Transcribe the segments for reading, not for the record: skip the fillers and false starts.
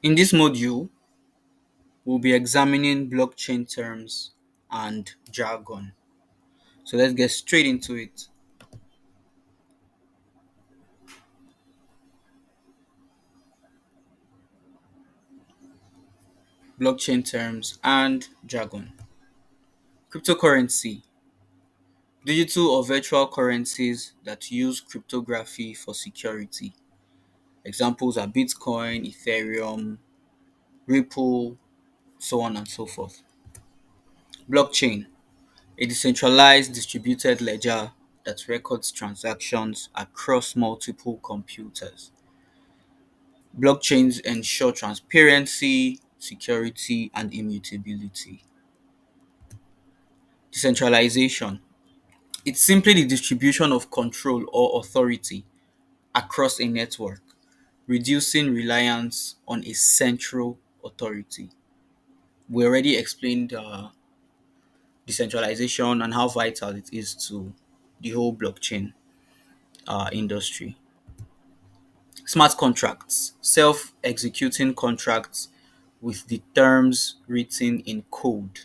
In this module, we'll be examining blockchain terms and jargon. So let's get straight into it. Blockchain terms and jargon. Cryptocurrency, digital or virtual currencies that use cryptography for security. Examples are Bitcoin, Ethereum, Ripple, so on and so forth. Blockchain, a decentralized distributed ledger that records transactions across multiple computers. Blockchains ensure transparency, security, and immutability. Decentralization. It's simply the distribution of control or authority across a network, reducing reliance on a central authority. We already explained decentralization and how vital it is to the whole blockchain industry. Smart contracts, self executing contracts with the terms written in code.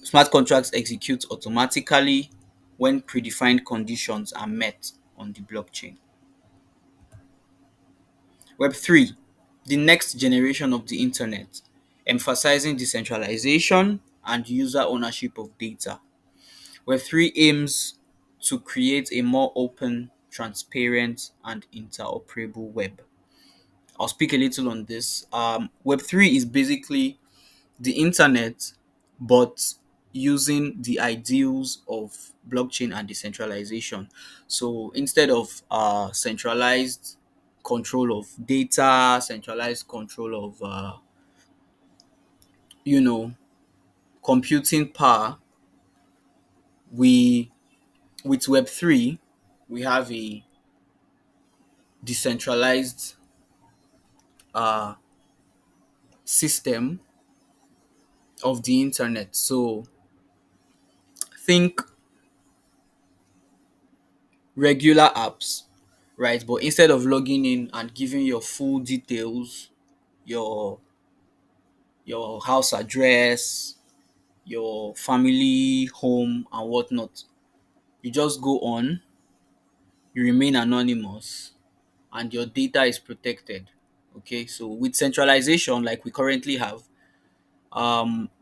Smart contracts execute automatically when predefined conditions are met on the blockchain. Web3, the next generation of the internet, emphasizing decentralization and user ownership of data. Web3 aims to create a more open, transparent, and interoperable web. I'll speak a little on this. Web3 is basically the internet, but using the ideals of blockchain and decentralization. So instead of centralized control of data, centralized control of you know computing power, we with Web3 we have a decentralized uh, system of the internet. So think regular apps, right? But instead of logging in and giving your full details, your your house address, your family home and whatnot, you just go on, you remain anonymous, and your data is protected. Okay, so with centralization like we currently have,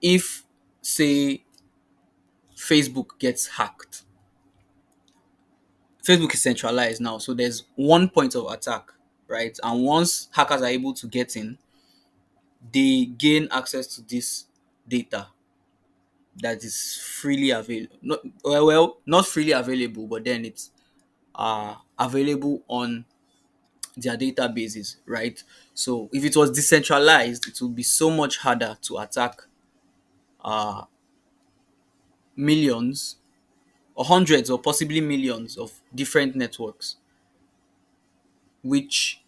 if say Facebook gets hacked, Facebook is centralized now, so there's one point of attack, right? And once hackers are able to get in, they gain access to this data that is freely available. Not freely available, but then it's available on their databases, right? So if it was decentralized, it would be so much harder to attack uh, millions or hundreds or possibly millions of different networks, which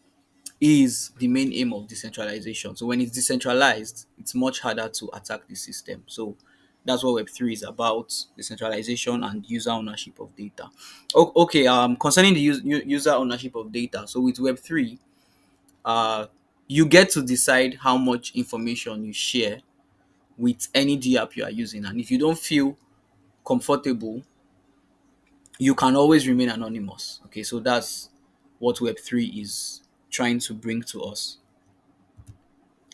is the main aim of decentralization. So when it's decentralized, it's much harder to attack the system. So that's what Web3 is about: decentralization and user ownership of data. Okay, concerning the user ownership of data. So with Web3, uh, you get to decide how much information you share with any D app you are using, and if you don't feel comfortable, you can always remain anonymous. Okay, so that's what Web3 is trying to bring to us.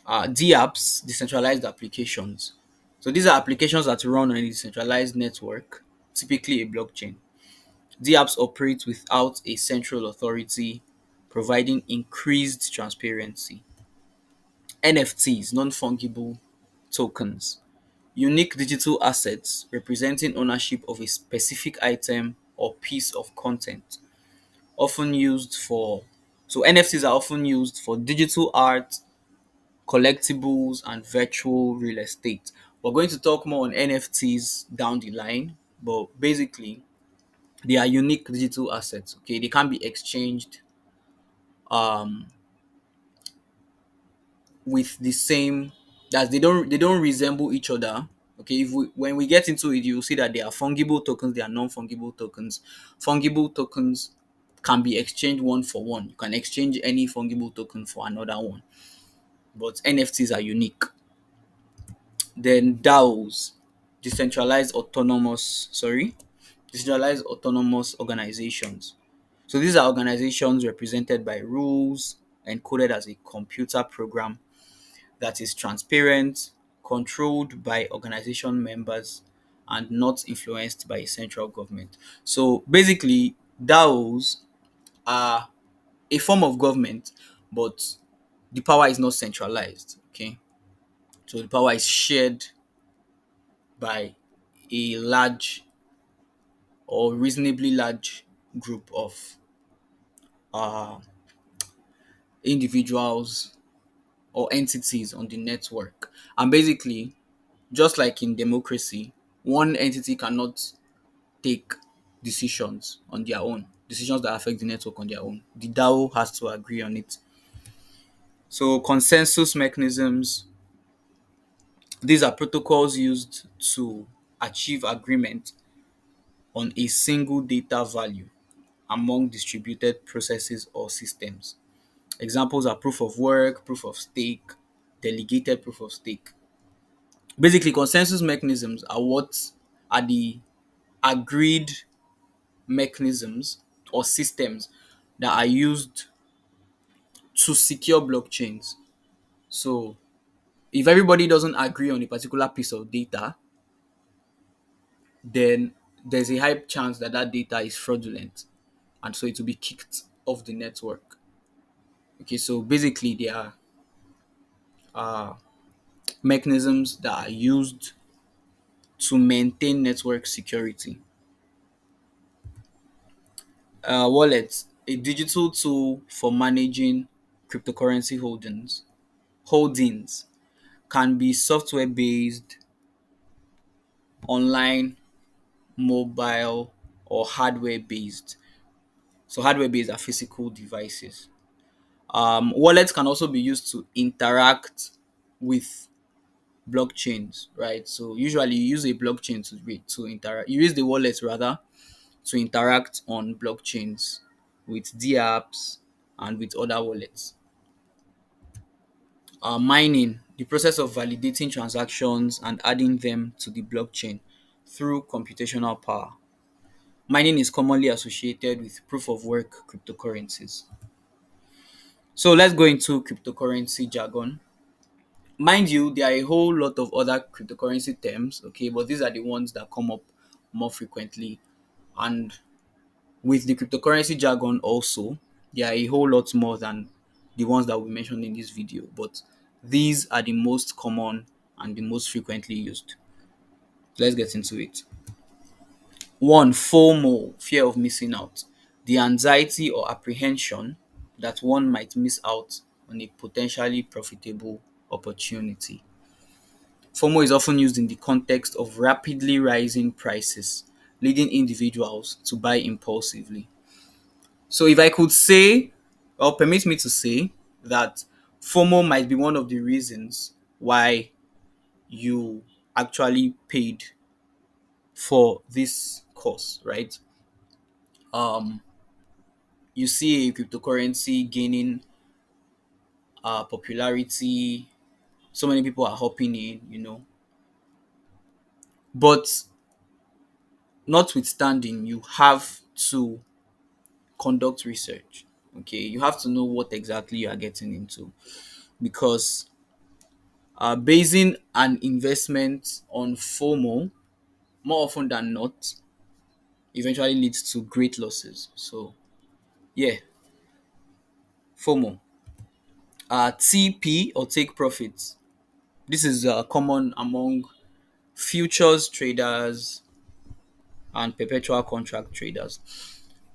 DApps, decentralized applications. So these are applications that run on a decentralized network, typically a blockchain. DApps operate without a central authority, providing increased transparency. NFTs, non-fungible tokens, unique digital assets representing ownership of a specific item or piece of content, often used for so NFTs are often used for digital art, collectibles, and virtual real estate. We're going to talk more on NFTs down the line, but basically, they are unique digital assets. Okay, they can be exchanged um, with the same that they don't resemble each other. Okay, if when we get into it, you'll see that they are fungible tokens, they are non-fungible tokens. Fungible tokens can be exchanged one for one. You can exchange any fungible token for another one, but NFTs are unique. Then DAOs, decentralized autonomous organizations. So these are organizations represented by rules encoded as a computer program that is transparent, controlled by organization members, and not influenced by a central government. So basically, DAOs are a form of government, but the power is not centralized. Okay, so the power is shared by a large or reasonably large group of uh, individuals or entities on the network. And basically, just like in democracy, one entity cannot take decisions that affect the network on their own. The DAO has to agree on it. So, consensus mechanisms, these are protocols used to achieve agreement on a single data value among distributed processes or systems. Examples are proof of work, proof of stake, delegated proof of stake. Basically, consensus mechanisms are the agreed mechanisms or systems that are used to secure blockchains. So, if everybody doesn't agree on a particular piece of data, then there's a high chance that that data is fraudulent, and so it will be kicked off the network. Okay, so basically, there are uh, mechanisms that are used to maintain network security. Wallets, a digital tool for managing cryptocurrency holdings can be software based, online, mobile, or hardware based. So hardware based are physical devices. Wallets can also be used to interact with blockchains, right? So usually you use a blockchain to interact. You use the wallet rather to interact on blockchains with dApps and with other wallets. Mining, the process of validating transactions and adding them to the blockchain through computational power. Mining is commonly associated with proof of work cryptocurrencies. So let's go into cryptocurrency jargon. Mind you, there are a whole lot of other cryptocurrency terms, okay, but these are the ones that come up more frequently. And with the cryptocurrency jargon also, there are a whole lot more than the ones that we mentioned in this video, but these are the most common and the most frequently used. Let's get into it. One, FOMO, fear of missing out. The anxiety or apprehension that one might miss out on a potentially profitable opportunity. FOMO is often used in the context of rapidly rising prices, leading individuals to buy impulsively. So, if I could say, or permit me to say, that FOMO might be one of the reasons why you actually paid for this course, right? Um, you see a cryptocurrency gaining popularity, so many people are hopping in, but notwithstanding, you have to conduct research. Okay, you have to know what exactly you are getting into, because basing an investment on FOMO more often than not eventually leads to great losses. So yeah, FOMO. TP or take profits. This is common among futures traders and perpetual contract traders.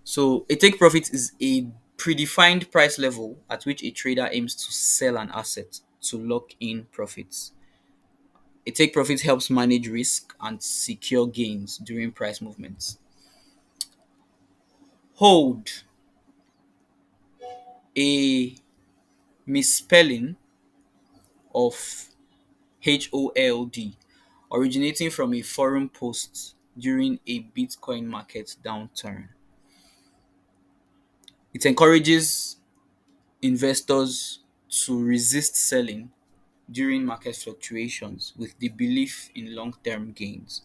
So a take profit is a predefined price level at which a trader aims to sell an asset to lock in profits. A take profit helps manage risk and secure gains during price movements. Hold, a misspelling of HOLD, originating from a forum post during a Bitcoin market downturn. It encourages investors to resist selling during market fluctuations with the belief in long-term gains.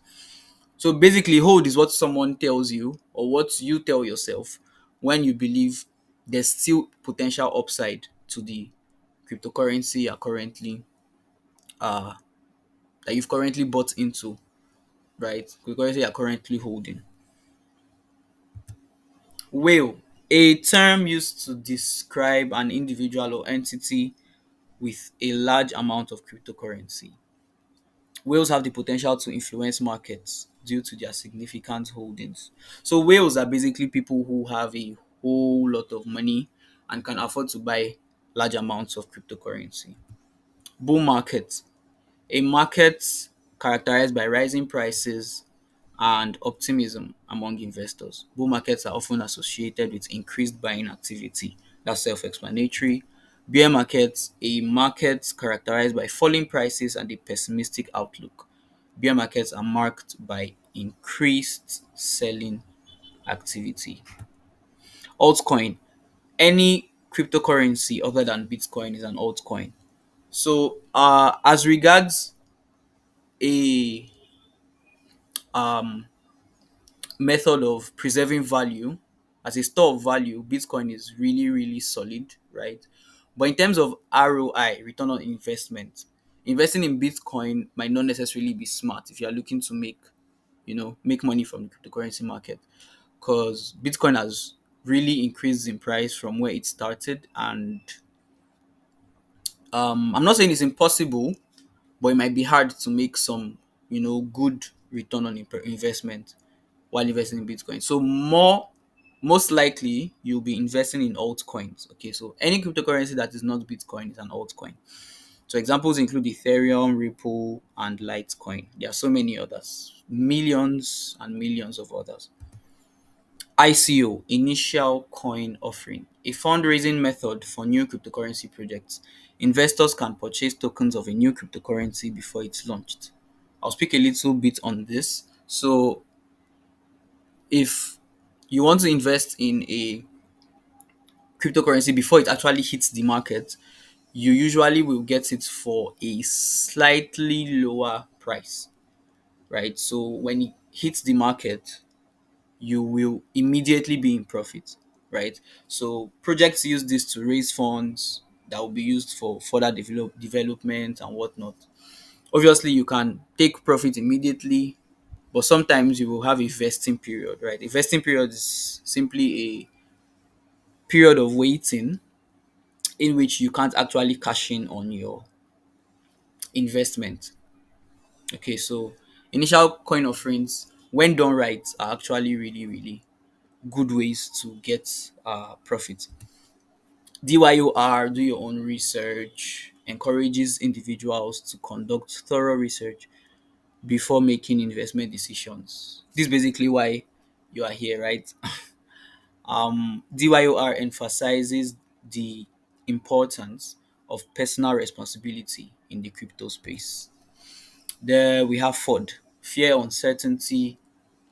So basically, hold is what someone tells you or what you tell yourself when you believe there's still potential upside to the cryptocurrency uh that you've currently bought into, right? Cryptocurrency you're currently holding. Whale, a term used to describe an individual or entity with a large amount of cryptocurrency. Whales have the potential to influence markets due to their significant holdings. So whales are basically people who have a whole lot of money and can afford to buy large amounts of cryptocurrency. Bull market, a market characterized by rising prices and optimism among investors. Bull markets are often associated with increased buying activity. That's self explanatory. Bear markets, a market characterized by falling prices and a pessimistic outlook. Bear markets are marked by increased selling activity. Altcoin, any cryptocurrency other than Bitcoin is an altcoin. So, as regards a um method of preserving value as a store of value, Bitcoin is really, really solid, right? But in terms of ROI, return on investment, investing in Bitcoin might not necessarily be smart if you're looking to make money from the cryptocurrency market, because Bitcoin has really increased in price from where it started. And I'm not saying it's impossible, but it might be hard to make some, good return on investment while investing in Bitcoin. So most likely you'll be investing in altcoins. Okay, so any cryptocurrency that is not Bitcoin is an altcoin. So examples include Ethereum, Ripple, and Litecoin. There are so many others, millions and millions of others. ICO, Initial Coin Offering, a fundraising method for new cryptocurrency projects. Investors can purchase tokens of a new cryptocurrency before it's launched. I'll speak a little bit on this. So, if you want to invest in a cryptocurrency before it actually hits the market, you usually will get it for a slightly lower price, right? So, when it hits the market, you will immediately be in profit, right? So projects use this to raise funds that will be used for further development and whatnot. Obviously, you can take profit immediately, but sometimes you will have a vesting period, right? A vesting period is simply a period of waiting in which you can't actually cash in on your investment. Okay, so initial coin offerings, when done right, are actually really, really good ways to get profit. DYOR, do your own research, encourages individuals to conduct thorough research before making investment decisions. This is basically why you are here, right? DYOR emphasizes the importance of personal responsibility in the crypto space. There we have FUD, fear, uncertainty,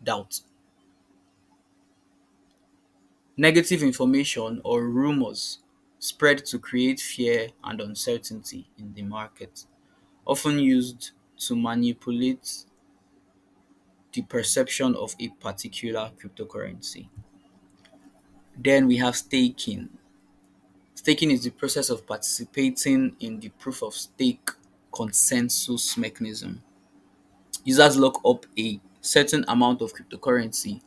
doubt. Negative information or rumors spread to create fear and uncertainty in the market, often used to manipulate the perception of a particular cryptocurrency. Then we have staking. Staking is the process of participating in the proof of stake consensus mechanism. Users lock up a certain amount of cryptocurrency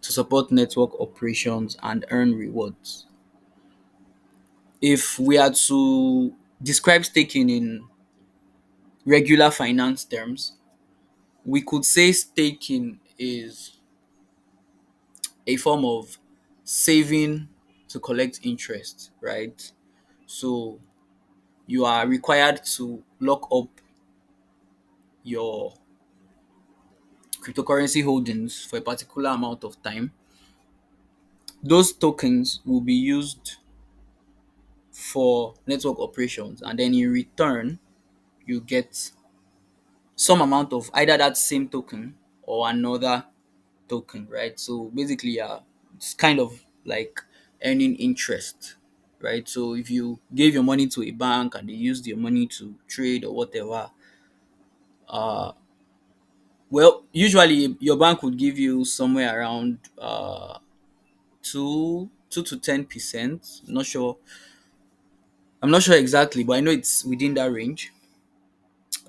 to support network operations and earn rewards. If we are to describe staking in regular finance terms, we could say staking is a form of saving to collect interest, right? So you are required to lock up your cryptocurrency holdings for a particular amount of time. Those tokens will be used for network operations, and then in return, you get some amount of either that same token or another token, right? So basically, it's kind of like earning interest, right? So if you gave your money to a bank and they used your money to trade or whatever, uh, well, usually your bank would give you somewhere around 2 to 10%. I'm not sure exactly, but I know it's within that range.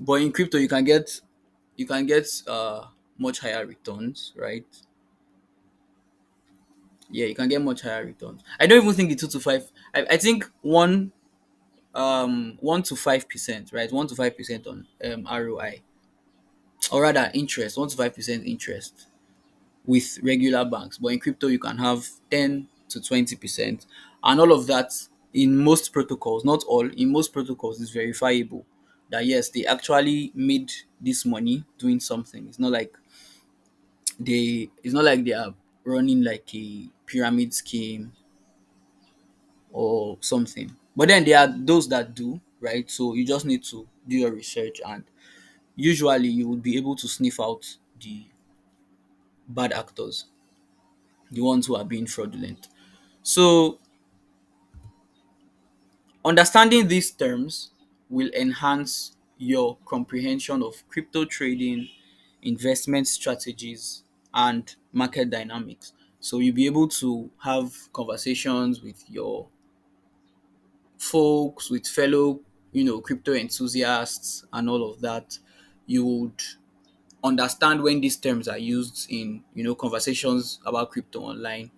But in crypto, you can get much higher returns, right? Yeah, you can get much higher returns. I don't even think the 2 to 5. I think 1 to 5%, right? 1 to 5% on ROI, or rather interest. 1 to 5% interest with regular banks. But in crypto, you can have 10 to 20%, and all of that in most protocols. Not all. In most protocols, is verifiable. That yes, they actually made this money doing something. It's not like they are running like a pyramid scheme or something. But then there are those that do, right? So you just need to do your research, and usually you would be able to sniff out the bad actors, the ones who are being fraudulent. So understanding these terms will enhance your comprehension of crypto trading, investment strategies, and market dynamics. So you'll be able to have conversations with your folks, with fellow, crypto enthusiasts and all of that. You would understand when these terms are used in, conversations about crypto online,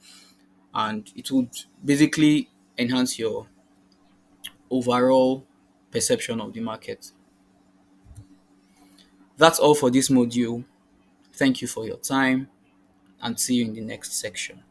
and it would basically enhance your overall perception of the market. That's all for this module. Thank you for your time, and see you in the next section.